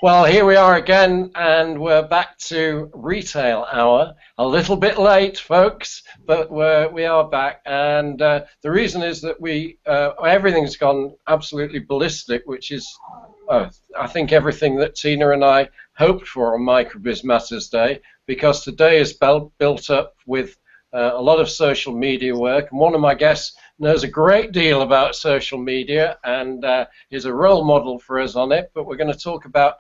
Well, here we are again, and we're back to Retail Hour. A little bit late, folks, but we are back. And the reason is that everything's gone absolutely ballistic, which is, I think, everything that Tina and I hoped for on Microbiz Matters Day, because today is built up with a lot of social media work, and one of my guests knows a great deal about social media and is a role model for us on it. But we're going to talk about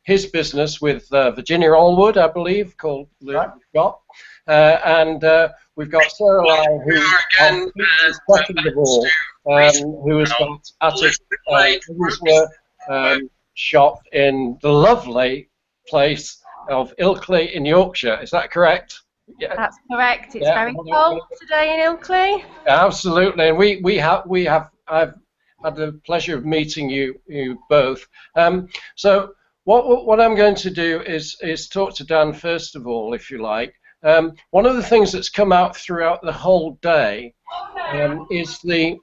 his business with Virginia Allwood, I believe, called Luke Scott. And we've got Sarah Lai, who is second of all, who has got Attic shop in the lovely place of Ilkley in Yorkshire. Is that correct? Yeah. That's correct. It's very cold today in Ilkley. Absolutely, and I've had the pleasure of meeting you both. So what I'm going to do is talk to Dan first of all, if you like. One of the things that's come out throughout the whole day is the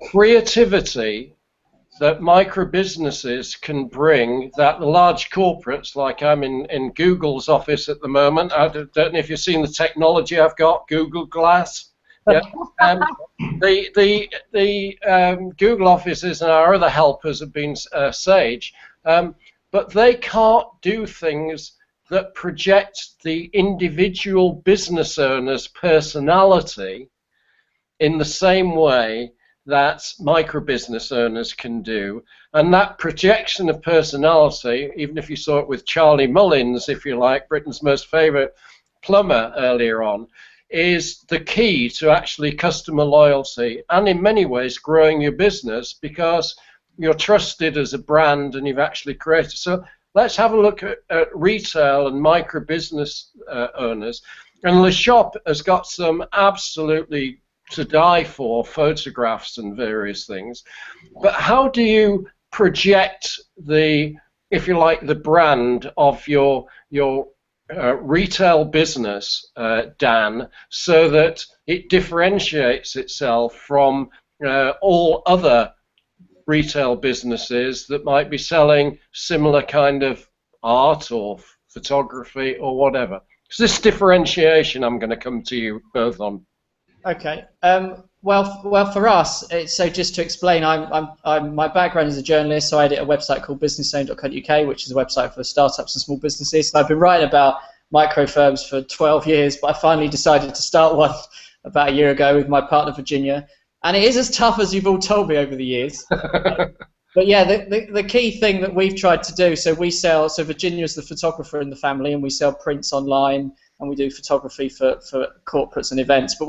creativity that micro businesses can bring that the large corporates, like I'm in Google's office at the moment. I don't know if you've seen the technology I've got, Google Glass. Yeah. The Google offices and our other helpers have been Sage, but they can't do things that project the individual business owner's personality in the same way that micro business owners can do. And that projection of personality, even if you saw it with Charlie Mullins, if you like, Britain's most favourite plumber earlier on, is the key to actually customer loyalty and in many ways growing your business, because you're trusted as a brand and you've actually created. So let's have a look at retail and micro business owners. And Le Shop has got some absolutely to die for photographs and various things, but how do you project the, if you like, the brand of your retail business, Dan, so that it differentiates itself from all other retail businesses that might be selling similar kind of art or photography or whatever? So this differentiation I'm going to come to you both on. Okay. Well, for us, so just to explain, my background is a journalist, so I edit a website called businesszone.co.uk, which is a website for startups and small businesses. So I've been writing about micro firms for 12 years, but I finally decided to start one about a year ago with my partner Virginia, and it is as tough as you've all told me over the years. But yeah, the key thing that we've tried to do, so Virginia's the photographer in the family, and we sell prints online, and we do photography for corporates and events. But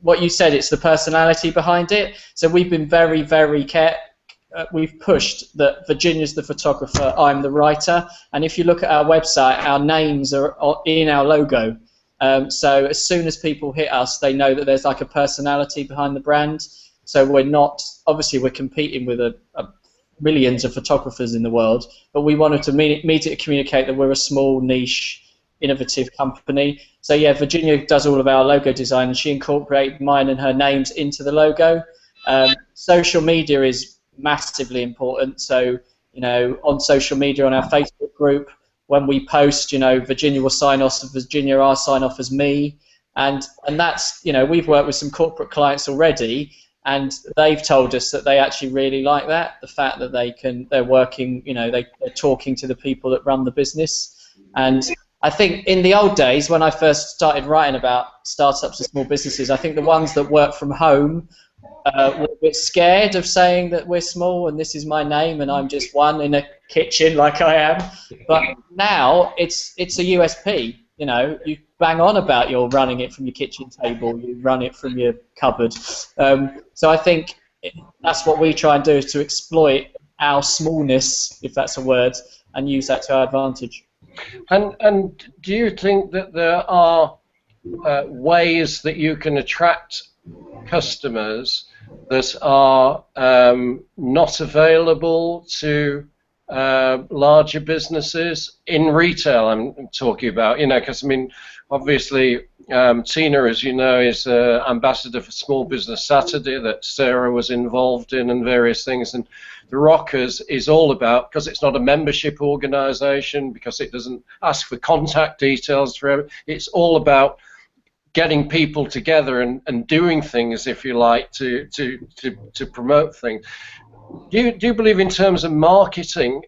what you said, it's the personality behind it. So we've been very, very we've pushed that Virginia's the photographer, I'm the writer. And if you look at our website, our names are in our logo. So as soon as people hit us, they know that there's like a personality behind the brand. So we're not, obviously we're competing with millions of photographers in the world, but we wanted to immediately communicate that we're a small niche innovative company. So yeah, Virginia does all of our logo design, and she incorporated mine and her names into the logo. Social media is massively important. So, on social media, on our Facebook group, when we post, Virginia will sign off as Virginia, I'll sign off as me. And that's, we've worked with some corporate clients already, and they've told us that they actually really like that, the fact that they're working, they're talking to the people that run the business. And I think in the old days, when I first started writing about startups and small businesses, I think the ones that work from home were a bit scared of saying that we're small and this is my name and I'm just one in a kitchen like I am. But now it's a USP. You bang on about you're running it from your kitchen table, you run it from your cupboard. So I think that's what we try and do, is to exploit our smallness, if that's a word, and use that to our advantage. And do you think that there are ways that you can attract customers that are not available to larger businesses in retail? I'm talking about, because obviously Tina, as you know, is ambassador for Small Business Saturday that Sarah was involved in, and various things. And the Rockers is all about, because it's not a membership organisation, because it doesn't ask for contact details for it's all about getting people together and doing things, if you like, to promote things. Do you believe in terms of marketing,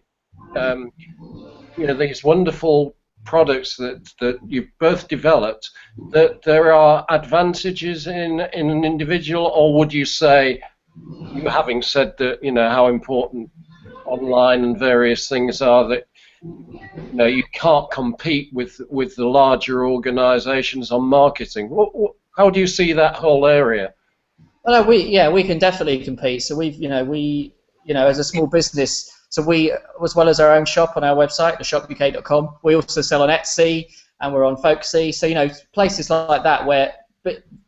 these wonderful products that you've both developed, that there are advantages in an individual, or would you say, you having said that, how important online and various things are, that you can't compete with the larger organisations on marketing? How do you see that whole area? Well, we can definitely compete. So as a small business, so we, as well as our own shop on our website, theshopuk.com, we also sell on Etsy, and we're on Folksy. So places like that where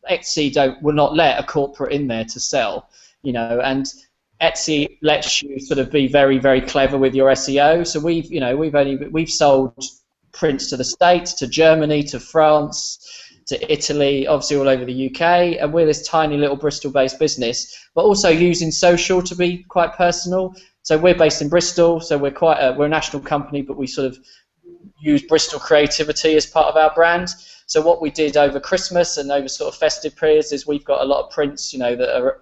Etsy will not let a corporate in there to sell, and Etsy lets you sort of be very, very clever with your SEO. So we've sold prints to the States, to Germany, to France, to Italy, obviously all over the UK, and we're this tiny little Bristol-based business, but also using social to be quite personal. So we're based in Bristol, so we're a national company, but we sort of use Bristol creativity as part of our brand. So what we did over Christmas and over sort of festive periods is we've got a lot of prints,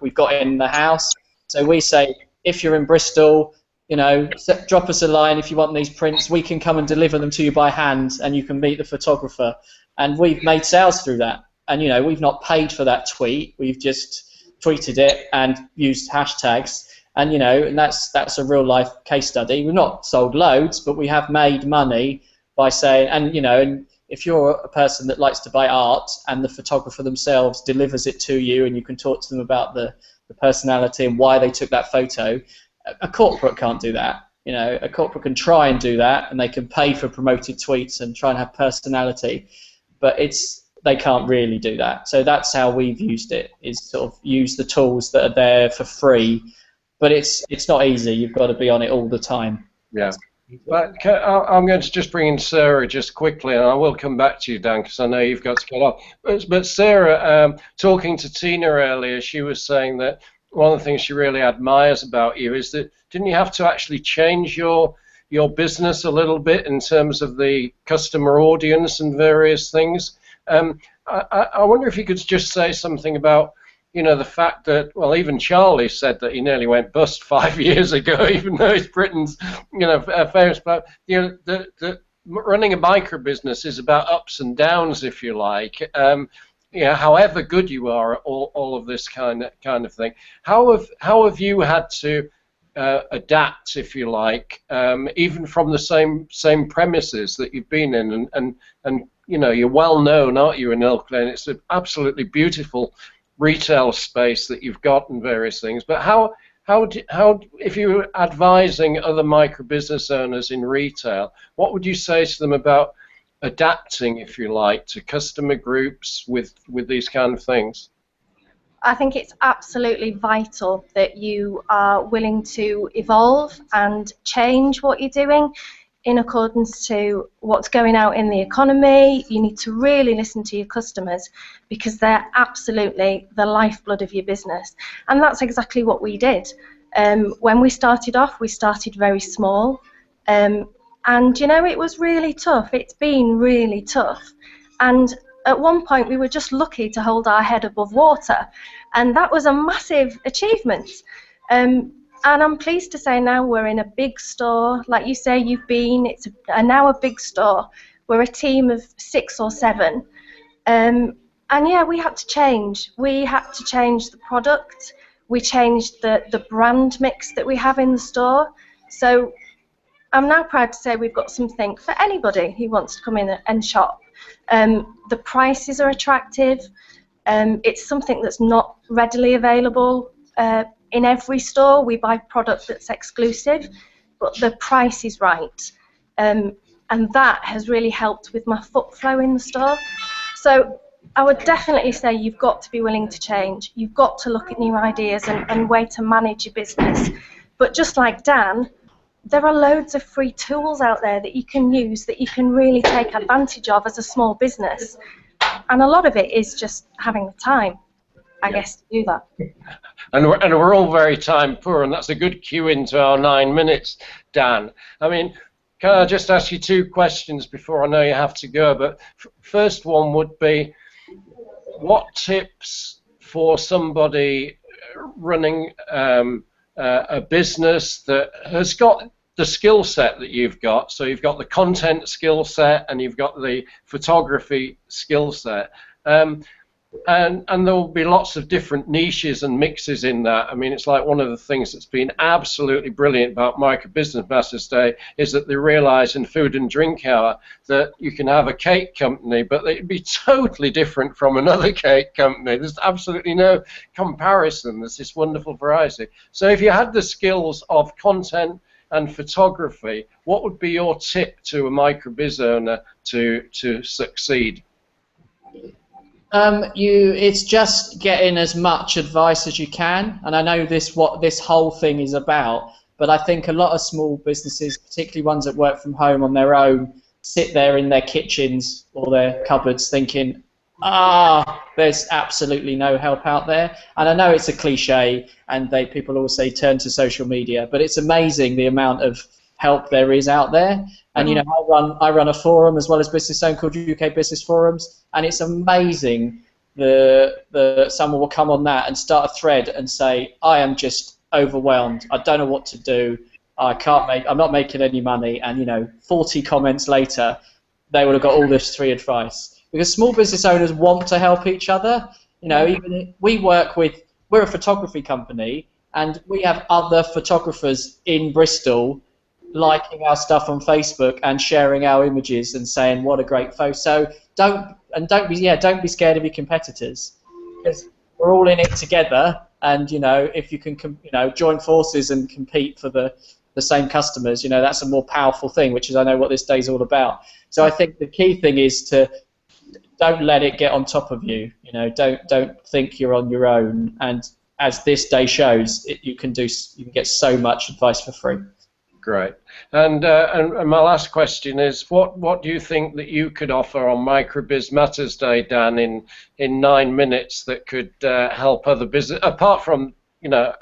we've got in the house. So we say, if you're in Bristol, drop us a line if you want these prints. We can come and deliver them to you by hand, and you can meet the photographer. And we've made sales through that. And we've not paid for that tweet. We've just tweeted it and used hashtags. And and that's a real life case study. We've not sold loads, but we have made money by saying, and if you're a person that likes to buy art and the photographer themselves delivers it to you, and you can talk to them about the personality and why they took that photo, a corporate can't do that. A corporate can try and do that, and they can pay for promoted tweets and try and have personality, but they can't really do that. So that's how we've used it, is sort of use the tools that are there for free, but it's not easy. You've got to be on it all the time. Yeah. But I'm going to just bring in Sarah just quickly, and I will come back to you, Dan, because I know you've got to get off. But Sarah, talking to Tina earlier, she was saying that one of the things she really admires about you is that didn't you have to actually change your business a little bit in terms of the customer audience and various things? I wonder if you could just say something about the fact that, well, even Charlie said that he nearly went bust 5 years ago, even though he's Britain's, famous. But the running a micro business is about ups and downs, if you like. However good you are at all of this kind of thing. How have you had to adapt, if you like, even from the same premises that you've been in, and you're well known, aren't you, in Ilkley? And it's an absolutely beautiful retail space that you've got and various things. But how if you were advising other micro business owners in retail, what would you say to them about adapting, if you like, to customer groups with these kind of things? I think it's absolutely vital that you are willing to evolve and change what you're doing in accordance to what's going out in the economy. You need to really listen to your customers, because they're absolutely the lifeblood of your business. And that's exactly what we did. When we started off, we started very small. And it was really tough. It's been really tough. And at one point, we were just lucky to hold our head above water. And that was a massive achievement. And I'm pleased to say now we're in a big store. Like you say, you've been. It's now a big store. We're a team of 6 or 7. And yeah, we had to change. We had to change the product. We changed the brand mix that we have in the store. So I'm now proud to say we've got something for anybody who wants to come in and shop. The prices are attractive. It's something that's not readily available in every store. We buy product that's exclusive, but the price is right. And that has really helped with my foot flow in the store. So I would definitely say you've got to be willing to change. You've got to look at new ideas and way to manage your business. But just like Dan, there are loads of free tools out there that you can use, that you can really take advantage of as a small business. And a lot of it is just having the time. I guess, to do that. And we're all very time poor, and that's a good cue into our 9 minutes, Dan. I mean, can I just ask you 2 questions before I know you have to go? But first one would be, what tips for somebody running a business that has got the skill set that you've got? So you've got the content skill set and you've got the photography skill set. And there will be lots of different niches and mixes in that. I mean, it's like one of the things that's been absolutely brilliant about Micro Business Masters Day is that they realise in Food and Drink Hour that you can have a cake company, but it'd be totally different from another cake company. There's absolutely no comparison. There's this wonderful variety. So if you had the skills of content and photography, what would be your tip to a micro biz owner to succeed? It's just getting as much advice as you can, and I know what this whole thing is about, but I think a lot of small businesses, particularly ones that work from home on their own, sit there in their kitchens or their cupboards thinking, there's absolutely no help out there. And I know it's a cliche, and people always say turn to social media, but it's amazing the amount of help there is out there. And you know, I run a forum as well as Business Zone called UK Business Forums, and it's amazing someone will come on that and start a thread and say, I am just overwhelmed, I don't know what to do, I'm not making any money, and you know, 40 comments later they would have got all this free advice, because small business owners want to help each other. You know, even we're a photography company, and we have other photographers in Bristol liking our stuff on Facebook and sharing our images and saying what a great photo. So don't be scared of your competitors, because we're all in it together. And you know, if you can join forces and compete for the same customers, you know, that's a more powerful thing, which is I know what this day's all about. So I think the key thing is to don't let it get on top of you. You know, don't think you're on your own. And as this day shows, you can get so much advice for free. Great. And my last question is, what do you think that you could offer on Microbiz Matters Day, Dan, in 9 minutes that could help other business? Apart from, you know,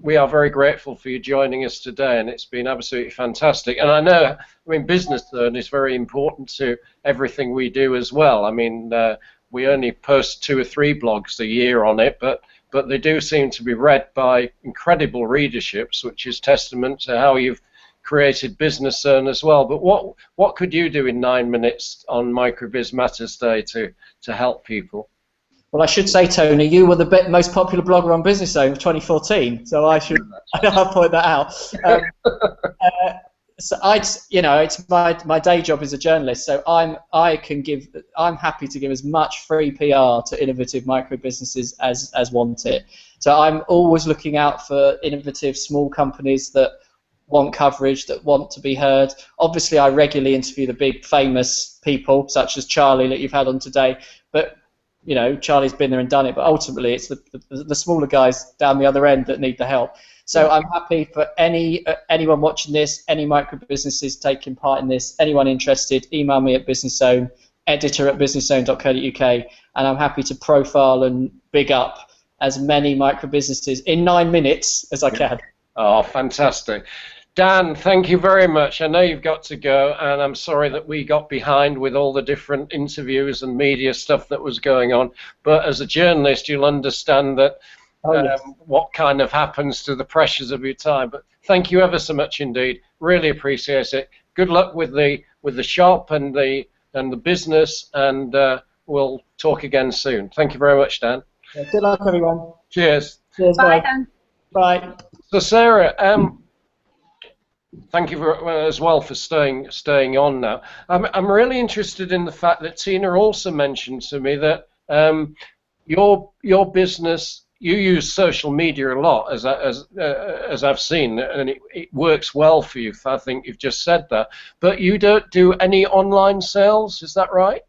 we are very grateful for you joining us today, and it's been absolutely fantastic. And I know, I mean, Business Zone is very important to everything we do as well. I mean, we only post 2 or 3 blogs a year on it, but they do seem to be read by incredible readerships, which is testament to how you've created Business Zone as well. But what could you do in 9 minutes on Microbiz Matters Day to help people? Well, I should say, Tony, you were the most popular blogger on Business Zone of 2014, so I'll point that out. So it's my day job as a journalist, so I'm happy to give as much free PR to innovative micro businesses as want it. So I'm always looking out for innovative small companies that want coverage, that want to be heard. Obviously, I regularly interview the big famous people, such as Charlie that you've had on today, but you know, Charlie's been there and done it, but ultimately it's the smaller guys down the other end that need the help. So I'm happy for anyone watching this, any micro businesses taking part in this, anyone interested, email me at Business Zone, editor@businesszone.co.uk, and I'm happy to profile and big up as many micro businesses in 9 minutes as I can. Oh, fantastic. Dan, thank you very much. I know you've got to go, and I'm sorry that we got behind with all the different interviews and media stuff that was going on, but as a journalist you'll understand that what kind of happens to the pressures of your time. But thank you ever so much indeed. Really appreciate it. Good luck with the shop and the business, and we'll talk again soon. Thank you very much, Dan. Yeah, good luck, everyone. Cheers. Cheers. Bye, Bye. Dan. Bye. So Sarah, thank you as well for staying on now. I'm really interested in the fact that Tina also mentioned to me that your business, you use social media a lot, as I've seen, and it works well for you. I think you've just said that, but you don't do any online sales, is that right?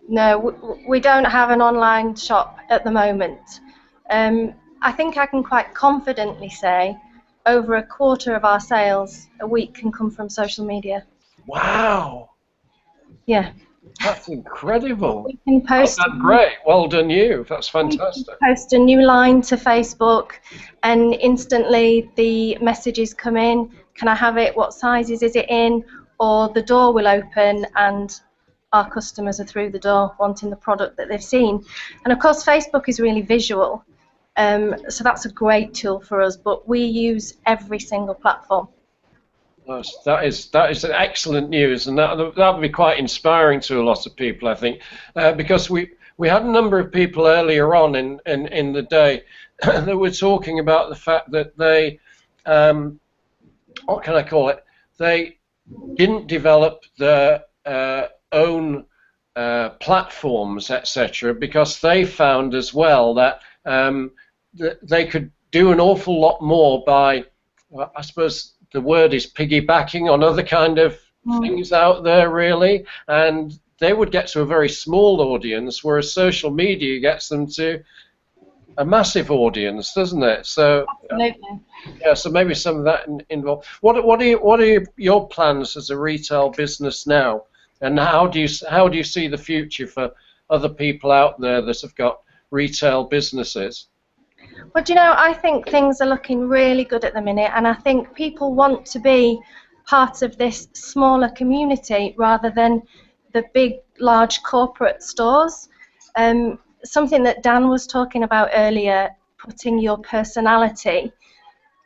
No, we don't have an online shop at the moment. I think I can quite confidently say over a quarter of our sales a week can come from social media. Wow. Yeah. That's incredible. We can post. That's great. Well done, you. That's fantastic. Post a new line to Facebook, and instantly the messages come in. Can I have it? What sizes is it in? Or the door will open and our customers are through the door wanting the product that they've seen. And of course, Facebook is really visual, so that's a great tool for us. But we use every single platform. That is excellent news, and that would be quite inspiring to a lot of people, I think, because we had a number of people earlier on in the day that were talking about the fact that they, what can I call it? They didn't develop their own platforms, etc., because they found as well that they could do an awful lot more by, well, I suppose the word is piggybacking on other kind of things out there, really, and they would get to a very small audience, whereas social media gets them to a massive audience, doesn't it? So, absolutely. Yeah. So maybe some of that involved. What are your plans as a retail business now, and how do you see the future for other people out there that have got retail businesses? Well, do you know, I think things are looking really good at the minute, and I think people want to be part of this smaller community rather than the big, large corporate stores. Something that Dan was talking about earlier, putting your personality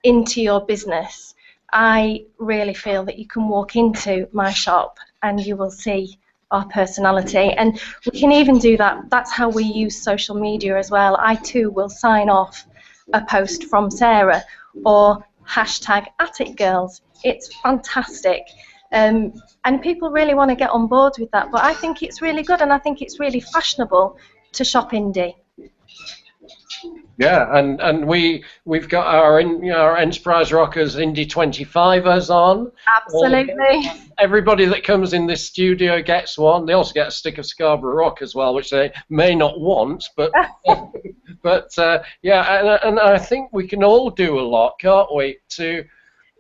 into your business. I really feel that you can walk into my shop and you will see our personality, and we can even do that. That's how we use social media as well. I too will sign off a post from Sarah or hashtag #AtItGirls. It's fantastic, and people really want to get on board with that. But I think it's really good, and I think it's really fashionable to shop indie. Yeah, and we've got our Enterprise Rockers Indie 25ers on. Absolutely. Everybody that comes in this studio gets one. They also get a stick of Scarborough Rock as well, which they may not want, but yeah, and I think we can all do a lot, can't we, to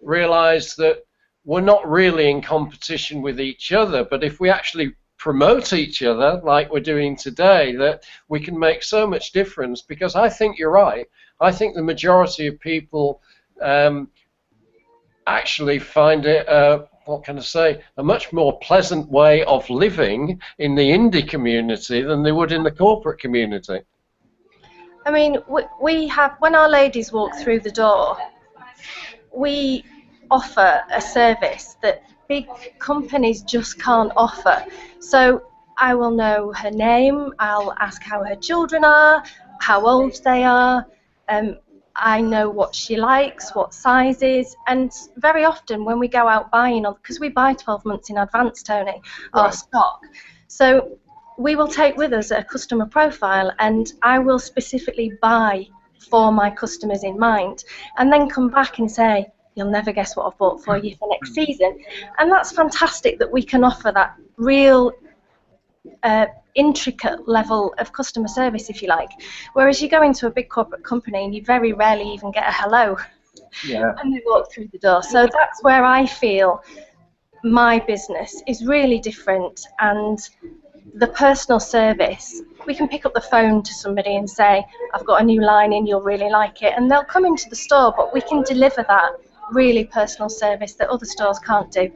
realise that we're not really in competition with each other, but if we actually promote each other like we're doing today, that we can make so much difference. Because I think you're right. I think the majority of people actually find it, what can I say, a much more pleasant way of living in the indie community than they would in the corporate community. I mean, we have, when our ladies walk through the door, we offer a service that big companies just can't offer. So I will know her name, I'll ask how her children are, how old they are, I know what she likes, what sizes, and very often when we go out buying, because we buy 12 months in advance, Tony, our stock, so we will take with us a customer profile, and I will specifically buy for my customers in mind, and then come back and say, you'll never guess what I've bought for you for next season. And that's fantastic that we can offer that real intricate level of customer service, if you like. Whereas you go into a big corporate company and you very rarely even get a hello. Yeah. And they walk through the door. So that's where I feel my business is really different, and the personal service, we can pick up the phone to somebody and say, I've got a new line in, you'll really like it, and they'll come into the store, but we can deliver that really personal service that other stores can't do.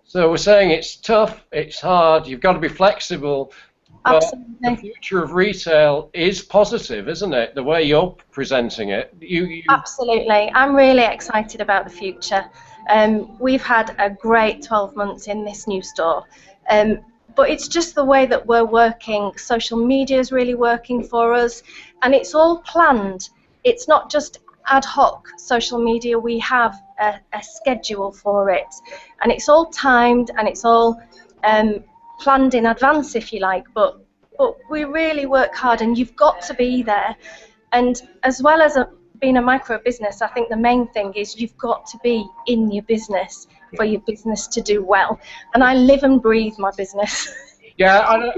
So we're saying it's tough, it's hard, you've got to be flexible, but Absolutely. the future of retail is positive, isn't it, the way you're presenting it? Absolutely. I'm really excited about the future. We've had a great 12 months in this new store, but it's just the way that we're working. Social media is really working for us, and it's all planned. It's not just ad hoc social media. We have a schedule for it, and it's all timed, and it's all planned in advance, if you like, but we really work hard, and you've got to be there. And as well as being a micro business, I think the main thing is you've got to be in your business for your business to do well, and I live and breathe my business. Yeah,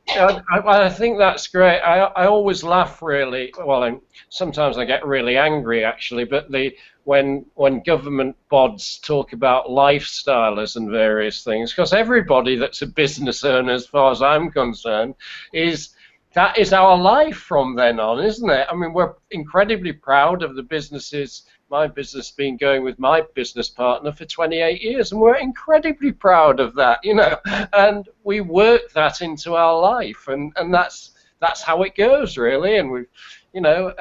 I think that's great. I always laugh really. Well, sometimes I get really angry actually. But when government bods talk about lifestylers and various things, because everybody that's a business owner, as far as I'm concerned, that is our life from then on, isn't it? I mean, we're incredibly proud of the businesses. My business been going with my business partner for 28 years, and we're incredibly proud of that, you know. And we work that into our life, and that's how it goes, really. And we've, you know,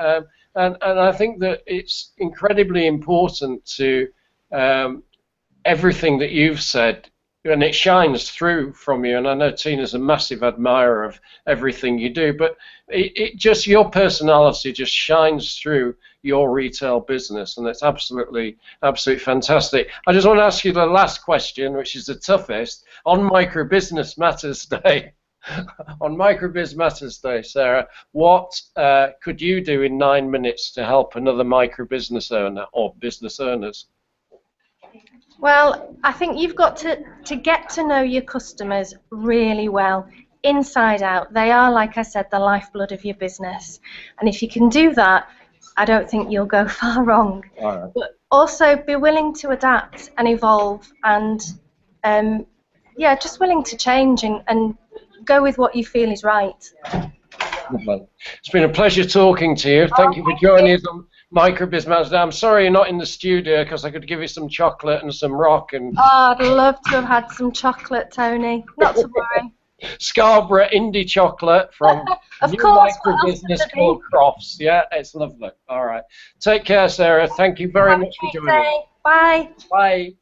and I think that it's incredibly important to everything that you've said, and it shines through from you. And I know Tina's a massive admirer of everything you do, but it just, your personality just shines through your retail business, and it's absolutely fantastic. I just want to ask you the last question, which is the toughest. On Micro Business Matters Day, on Micro Biz Matters Day, Sarah, what could you do in 9 minutes to help another micro business owner or business owners? Well, I think you've got to get to know your customers really well, inside out. They are, like I said, the lifeblood of your business. And if you can do that, I don't think you'll go far wrong. All right. But also be willing to adapt and evolve, and yeah, just willing to change and go with what you feel is right. It's been a pleasure talking to you. Thank you for joining us on Micro Biz Matters Day. I'm sorry you're not in the studio, because I could give you some chocolate and some rock. And Oh, I'd love to have had some chocolate, Tony. Not to worry. Scarborough Indie chocolate from Of new course, micro business called Crofts. Yeah, it's lovely. All right. Take care, Sarah. Thank you very much for joining us. Bye. Bye.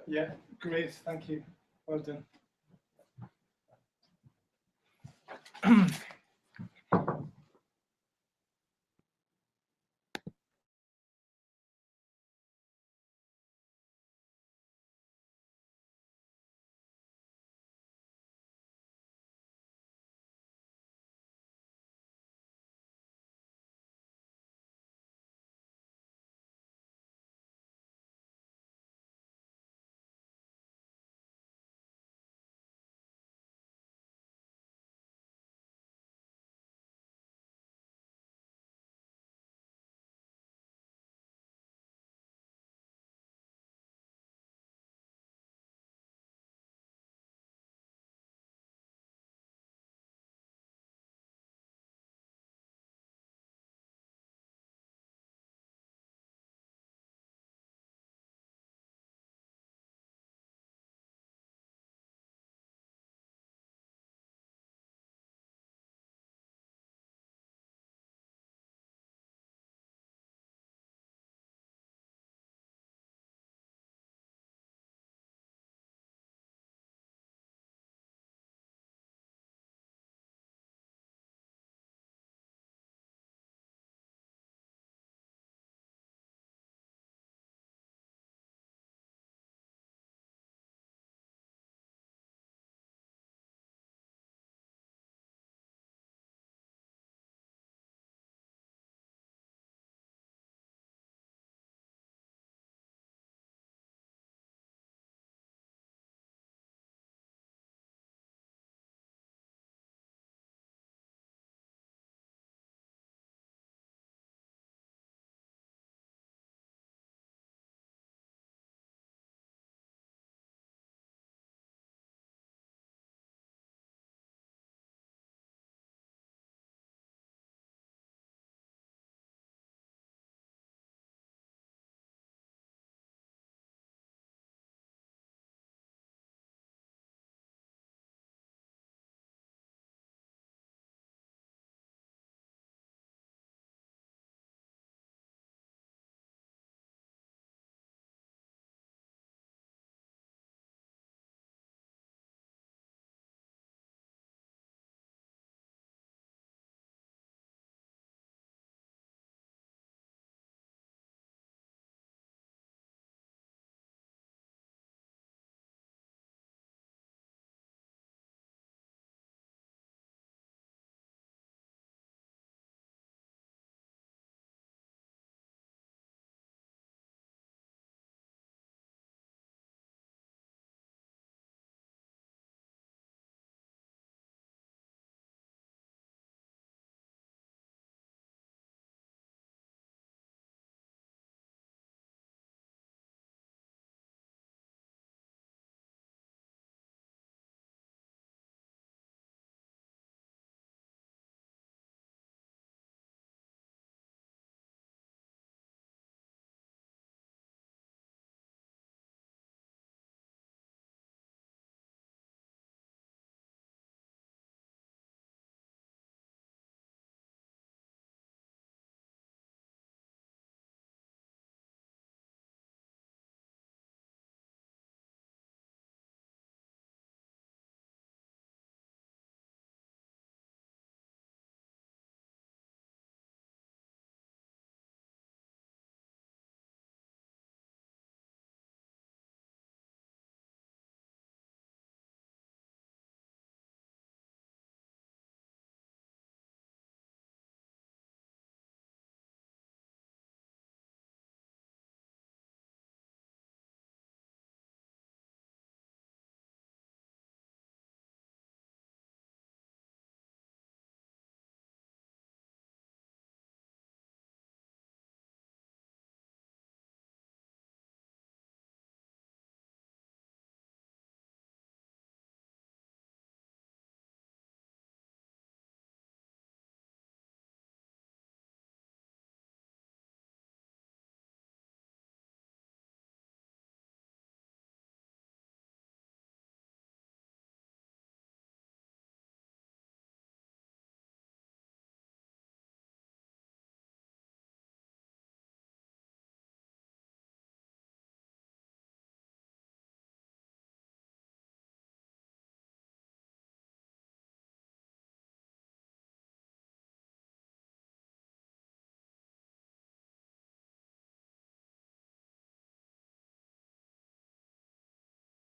Yeah, great. Thank you. Well done.